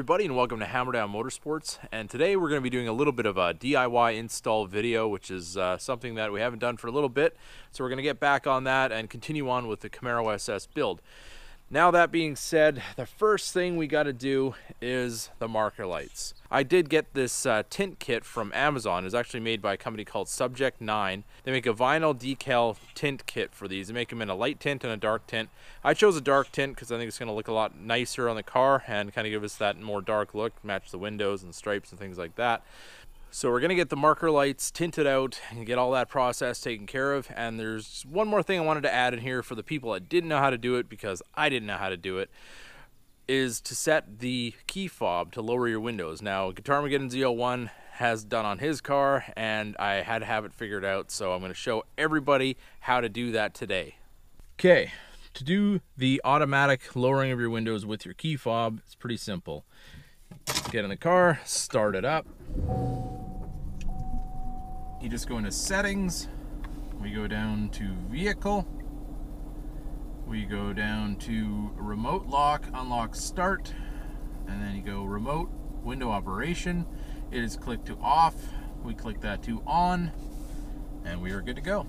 everybody, and welcome to Hammerdown Motorsports. And today we're going to be doing a little bit of a DIY install video, which is something that we haven't done for a little bit. So we're going to get back on that and continue on with the Camaro SS build. Now that being said, the first thing we got to do is the marker lights. I did get this tint kit from Amazon. It's actually made by a company called Subject 9. They make a vinyl decal tint kit for these. They make them in a light tint and a dark tint. I chose a dark tint because I think it's going to look a lot nicer on the car and kind of give us that more dark look, match the windows and stripes and things like that. So we're going to get the marker lights tinted out and get all that process taken care of. And there's one more thing I wanted to add in here for the people that didn't know how to do it, because I didn't know how to do it, is to set the key fob to lower your windows. Now, Guitarmageddonzl1 has done on his car, and I had to have it figured out, so I'm going to show everybody how to do that today. Okay, to do the automatic lowering of your windows with your key fob, it's pretty simple. Get in the car, start it up. You just go into settings, we go down to vehicle, we go down to remote lock, unlock start, and then you go remote window operation. It is clicked to off, we click that to on, and we are good to go.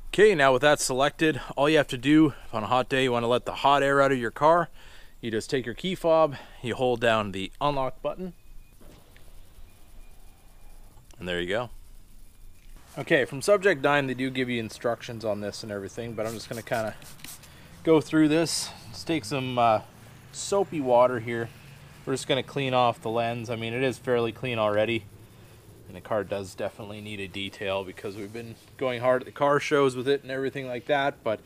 Okay, now with that selected, all you have to do on a hot day, you want to let the hot air out of your car, you just take your key fob, you hold down the unlock button, and there you go. Okay, from Subject 9, they do give you instructions on this and everything, but I'm just going to kind of go through this. Let's take some soapy water here. We're just going to clean off the lens. I mean, it is fairly clean already, and the car does definitely need a detail because we've been going hard at the car shows with it and everything like that. But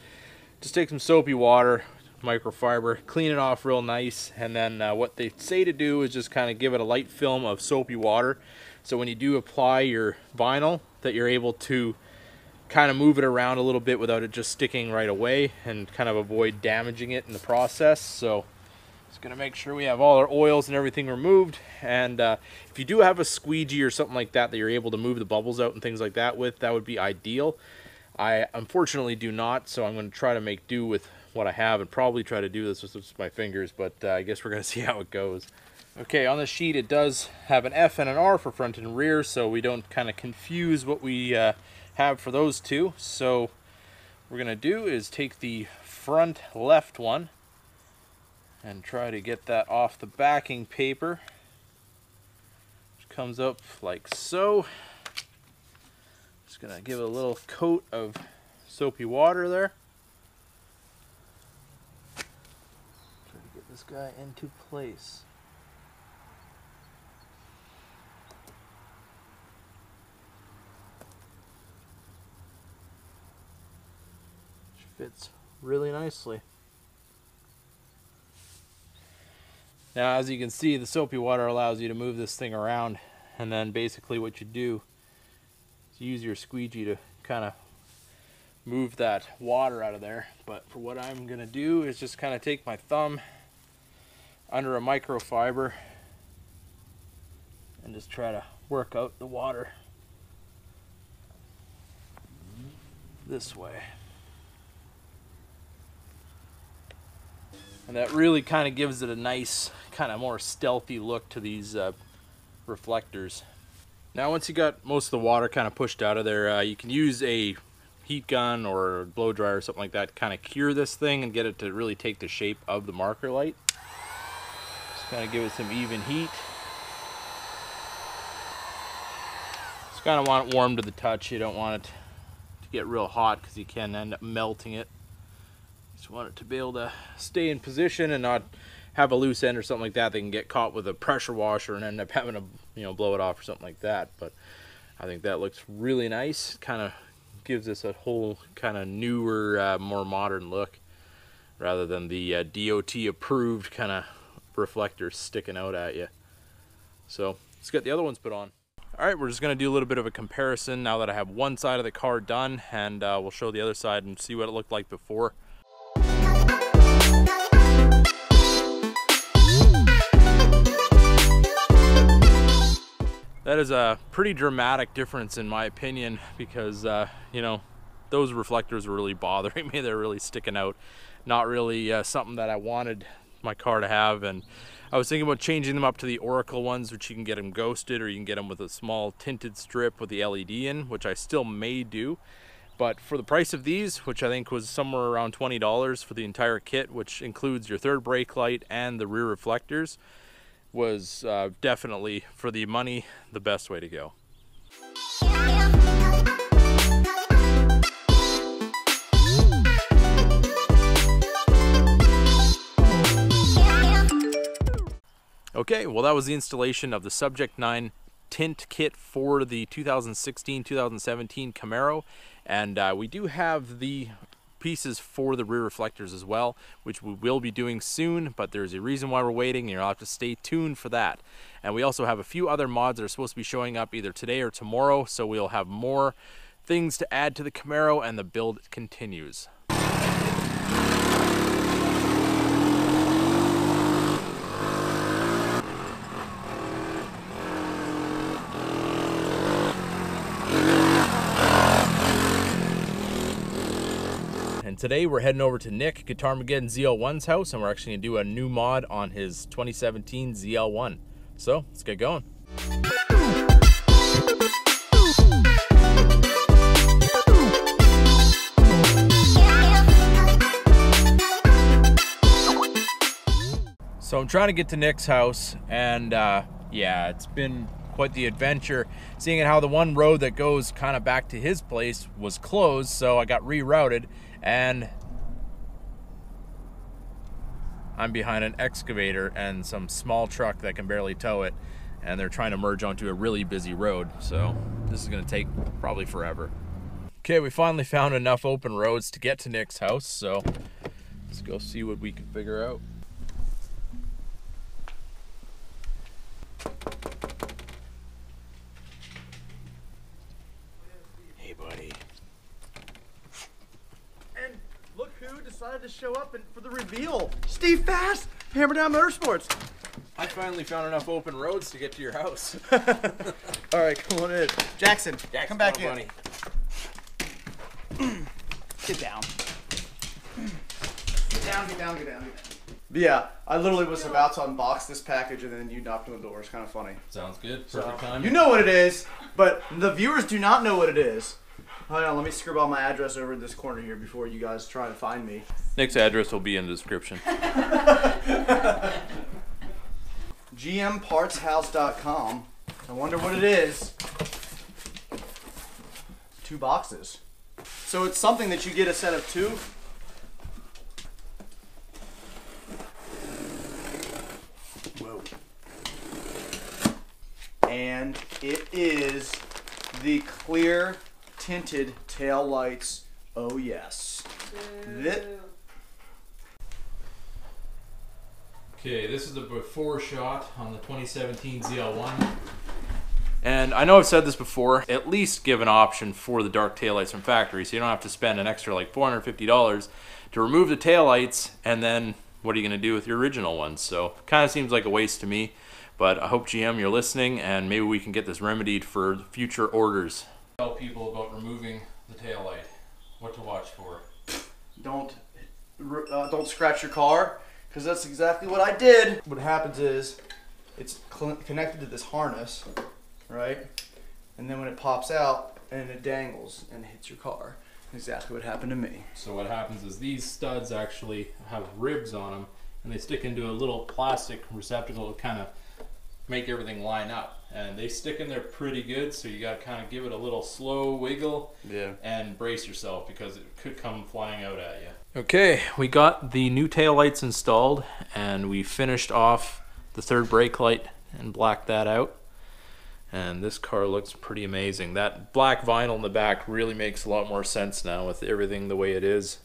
just take some soapy water, microfiber, clean it off real nice, and then what they say to do is just kind of give it a light film of soapy water. So when you do apply your vinyl, that you're able to kind of move it around a little bit without it just sticking right away and kind of avoid damaging it in the process. So just going to make sure we have all our oils and everything removed. And if you do have a squeegee or something like that that you're able to move the bubbles out and things like that with, that would be ideal. I unfortunately do not, so I'm going to try to make do with what I have and probably try to do this with just my fingers, but I guess we're going to see how it goes. Okay, on the sheet it does have an F and an R for front and rear, so we don't kind of confuse what we have for those two. So what we're going to do is take the front left one and try to get that off the backing paper, which comes up like so. Just going to give it a little coat of soapy water there. Try to get this guy into place. Fits really nicely. Now, as you can see, the soapy water allows you to move this thing around, and then basically what you do is use your squeegee to kind of move that water out of there. But for what I'm going to do is just kind of take my thumb under a microfiber and just try to work out the water this way. And that really kind of gives it a nice, kind of more stealthy look to these reflectors. Now once you got most of the water kind of pushed out of there, you can use a heat gun or a blow dryer or something like that to kind of cure this thing and get it to really take the shape of the marker light. Just kind of give it some even heat. Just kind of want it warm to the touch. You don't want it to get real hot because you can end up melting it. Just want it to be able to stay in position and not have a loose end or something like that. They can get caught with a pressure washer and end up having to, blow it off or something like that. But I think that looks really nice. Kind of gives us a whole kind of newer, more modern look rather than the DOT approved kind of reflectors sticking out at you. So let's get the other ones put on. All right, we're just going to do a little bit of a comparison now that I have one side of the car done, and we'll show the other side and see what it looked like before. That is a pretty dramatic difference in my opinion, because those reflectors were really bothering me. They're really sticking out. Not really something that I wanted my car to have, and I was thinking about changing them up to the Oracle ones, which you can get them ghosted, or you can get them with a small tinted strip with the LED in, which I still may do. But for the price of these, which I think was somewhere around $20 for the entire kit, which includes your third brake light and the rear reflectors, was definitely, for the money, the best way to go. Okay, well, that was the installation of the Subject 9 tint kit for the 2016-2017 Camaro, and we do have the pieces for the rear reflectors as well, which we will be doing soon, but there's a reason why we're waiting, and you'll have to stay tuned for that. And we also have a few other mods that are supposed to be showing up either today or tomorrow, so we'll have more things to add to the Camaro, and the build continues. And today we're heading over to Nick, Guitarmageddonzl1's house, and we're actually going to do a new mod on his 2017 ZL1. So, let's get going. So I'm trying to get to Nick's house, and yeah, it's been quite the adventure, seeing how the one road that goes kind of back to his place was closed, so I got rerouted, and I'm behind an excavator and some small truck that can barely tow it, and they're trying to merge onto a really busy road, so this is going to take probably forever. Okay, we finally found enough open roads to get to Nick's house, so let's go see what we can figure out. Decided to show up for the reveal. Steve Fast, Hammerdown Motorsports. I finally found enough open roads to get to your house. All right, come on in. Jackson, come back in. Bunny. Get down. Get down, get down, get down. But yeah, I literally was about to unbox this package and then you knocked on the door. It's kind of funny. Sounds good. Perfect time. You know what it is, but the viewers do not know what it is. Hold on, let me scribble out my address over in this corner here before you guys try to find me. Nick's address will be in the description. GMpartshouse.com. I wonder what it is. 2 boxes. So it's something that you get a set of 2. Whoa. And it is the clear tinted tail lights. Oh yes. Okay, this is the before shot on the 2017 ZL1. And I know I've said this before, at least give an option for the dark taillights from factory, so you don't have to spend an extra like $450 to remove the taillights, and then what are you going to do with your original ones? So kind of seems like a waste to me, but I hope GM you're listening, and maybe we can get this remedied for future orders. Tell people about removing the taillight. What to watch for. Don't scratch your car, because that's exactly what I did. What happens is it's connected to this harness, right? And then when it pops out and it dangles and hits your car. Exactly what happened to me. So what happens is these studs actually have ribs on them, and they stick into a little plastic receptacle to kind of make everything line up, and they stick in there pretty good, so you got to kind of give it a little slow wiggle and brace yourself because it could come flying out at you. Okay, we got the new tail lights installed, and we finished off the third brake light and blacked that out, and this car looks pretty amazing. That black vinyl in the back really makes a lot more sense now with everything the way it is.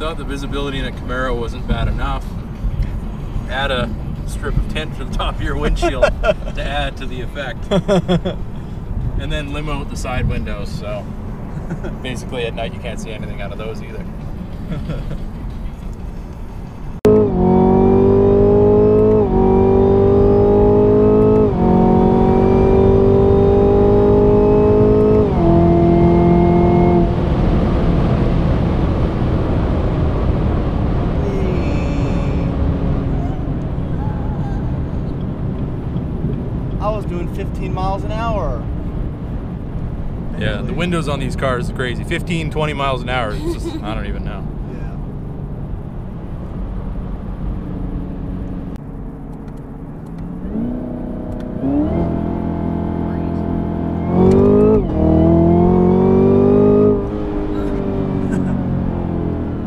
thought the visibility in a Camaro wasn't bad enough, add a strip of tint to the top of your windshield to add to the effect. And then limo with the side windows, so basically at night you can't see anything out of those either. I was doing 15 miles an hour. Yeah, the windows on these cars is crazy. 15, 20 miles an hour. It's just, I don't even know. Yeah.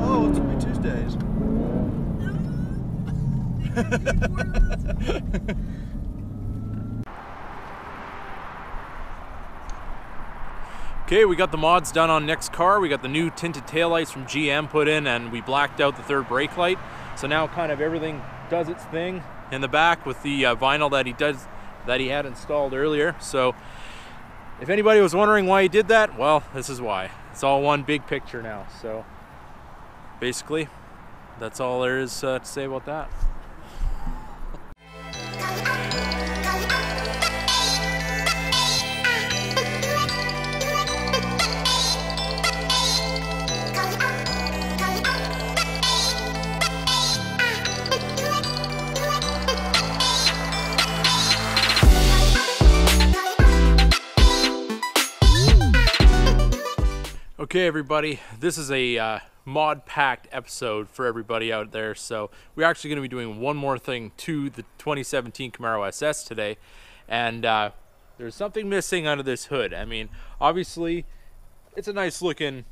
Oh, it's only Tuesdays. Okay, we got the mods done on next car. We got the new tinted taillights from GM put in, and we blacked out the third brake light. So now kind of everything does its thing in the back with the vinyl that he had installed earlier. So if anybody was wondering why he did that, well, this is why. It's all one big picture now. So basically, that's all there is to say about that. Okay everybody, this is a mod-packed episode for everybody out there. So we're actually going to be doing one more thing to the 2017 Camaro SS today. And there's something missing under this hood. I mean, obviously, it's a nice looking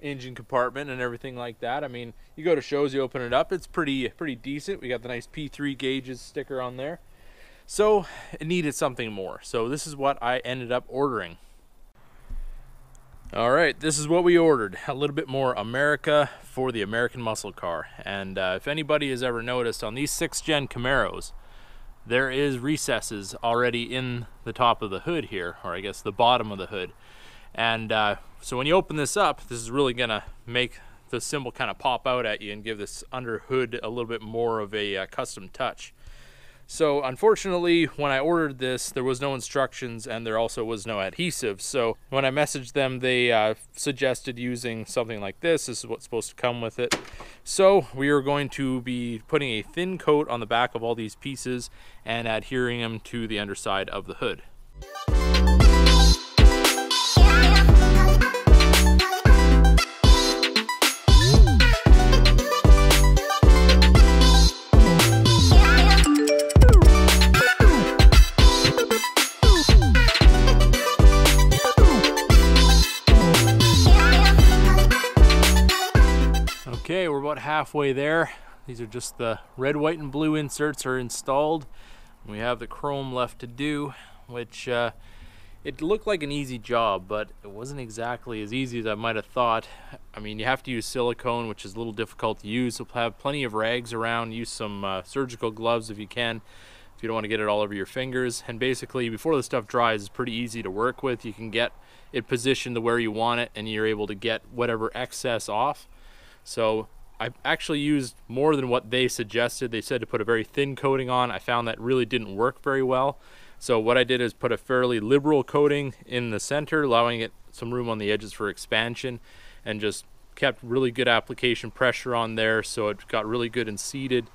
engine compartment and everything like that. I mean, you go to shows, you open it up, it's pretty decent. We got the nice P3 gauges sticker on there. So it needed something more. So this is what I ended up ordering. All right, this is what we ordered. A little bit more America for the American muscle car. And if anybody has ever noticed, on these 6th gen Camaros, there is recesses already in the top of the hood here, or I guess the bottom of the hood. And so when you open this up, this is really gonna make the symbol kind of pop out at you and give this under hood a little bit more of a custom touch. So unfortunately, when I ordered this, there was no instructions and there also was no adhesive. So when I messaged them, they suggested using something like this. This is what's supposed to come with it. So we are going to be putting a thin coat on the back of all these pieces and adhering them to the underside of the hood. Okay, we're about halfway there. These are just the red, white, and blue inserts are installed. We have the chrome left to do, which it looked like an easy job, but it wasn't exactly as easy as I might have thought. I mean, you have to use silicone, which is a little difficult to use. So have plenty of rags around. Use some surgical gloves if you can, if you don't want to get it all over your fingers. And basically, before the stuff dries, it's pretty easy to work with. You can get it positioned to where you want it, and you're able to get whatever excess off. So I actually used more than what they suggested. They said to put a very thin coating on. I found that really didn't work very well. So what I did is put a fairly liberal coating in the center, allowing it some room on the edges for expansion, and just kept really good application pressure on there, so it got really good and seated.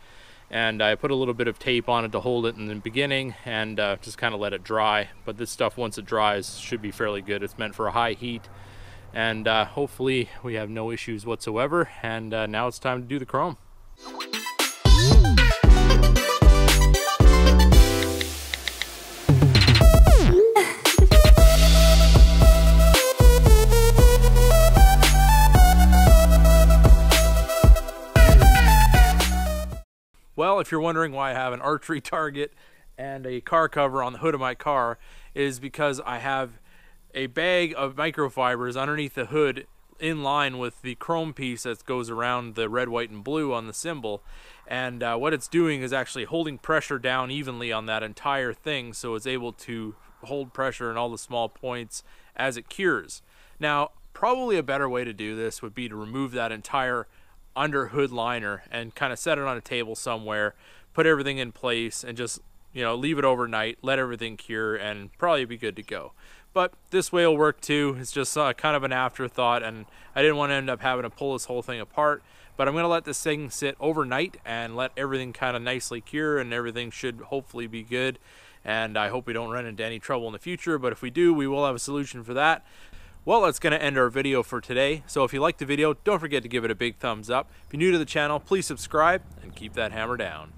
And I put a little bit of tape on it to hold it in the beginning, and just kind of let it dry. But this stuff, once it dries, should be fairly good. It's meant for a high heat. And hopefully we have no issues whatsoever. And now it's time to do the chrome. Well, if you're wondering why I have an archery target and a car cover on the hood of my car, is because I have a bag of microfibers underneath the hood in line with the chrome piece that goes around the red, white, and blue on the cymbal. And what it's doing is actually holding pressure down evenly on that entire thing, so it's able to hold pressure in all the small points as it cures. Now, probably a better way to do this would be to remove that entire under hood liner and kind of set it on a table somewhere, put everything in place, and just, you know, leave it overnight, let everything cure, and probably be good to go. But this way will work too. It's just kind of an afterthought, and I didn't want to end up having to pull this whole thing apart. But I'm going to let this thing sit overnight and let everything kind of nicely cure, and everything should hopefully be good. And I hope we don't run into any trouble in the future, but if we do, we will have a solution for that. Well, that's going to end our video for today. So if you liked the video, don't forget to give it a big thumbs up. If you're new to the channel, please subscribe and keep that hammer down.